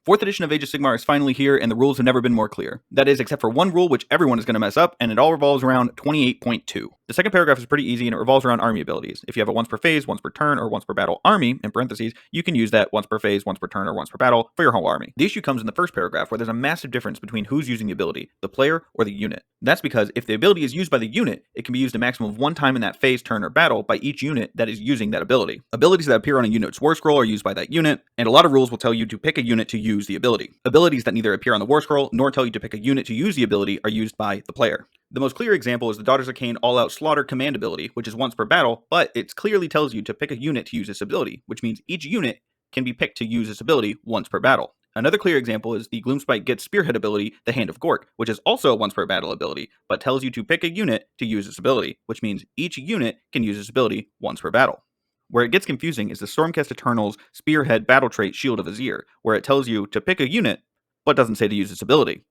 4th edition of Age of Sigmar is finally here, and the rules have never been more clear. That is, except for one rule which everyone is going to mess up, and it all revolves around 28.2. The second paragraph is pretty easy, and it revolves around army abilities. If you have a once per phase, once per turn, or once per battle army, in parentheses, you can use that once per phase, once per turn, or once per battle for your whole army. The issue comes in the first paragraph, where there's a massive difference between who's using the ability, the player or the unit. That's because if the ability is used by the unit, it can be used a maximum of one time in that phase, turn, or battle by each unit that is using that ability. Abilities that appear on a unit's war scroll are used by that unit, and a lot of rules will tell you to pick a unit to use the ability. Abilities that neither appear on the war scroll nor tell you to pick a unit to use the ability are used by the player. The most clear example is the Daughters of Cain All-Out Slaughter command ability, which is once per battle, but it clearly tells you to pick a unit to use this ability, which means each unit can be picked to use this ability once per battle. Another clear example is the Gloomspite Gets Spearhead ability, the Hand of Gork, which is also a once per battle ability, but tells you to pick a unit to use this ability, which means each unit can use this ability once per battle. Where it gets confusing is the Stormcast Eternal's Spearhead battle trait Shield of Azir, where it tells you to pick a unit, but doesn't say to use its ability.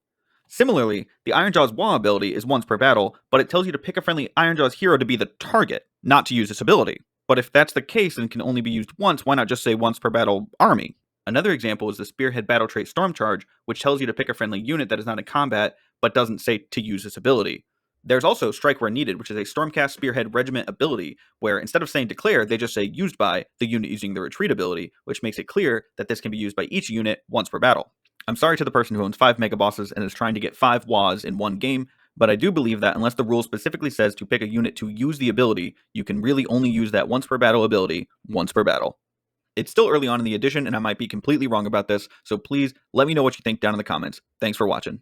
Similarly, the Ironjaw's Wah ability is once per battle, but it tells you to pick a friendly Ironjaw's hero to be the target, not to use its ability. But if that's the case and can only be used once, why not just say once per battle army? Another example is the Spearhead battle trait Storm Charge, which tells you to pick a friendly unit that is not in combat, but doesn't say to use this ability. There's also Strike Where Needed, which is a Stormcast Spearhead Regiment ability, where instead of saying declare, they just say used by the unit using the retreat ability, which makes it clear that this can be used by each unit once per battle. I'm sorry to the person who owns 5 Mega Bosses and is trying to get 5 WAs in one game, but I do believe that unless the rule specifically says to pick a unit to use the ability, you can really only use that once per battle ability once per battle. It's still early on in the edition, and I might be completely wrong about this, so please let me know what you think down in the comments. Thanks for watching.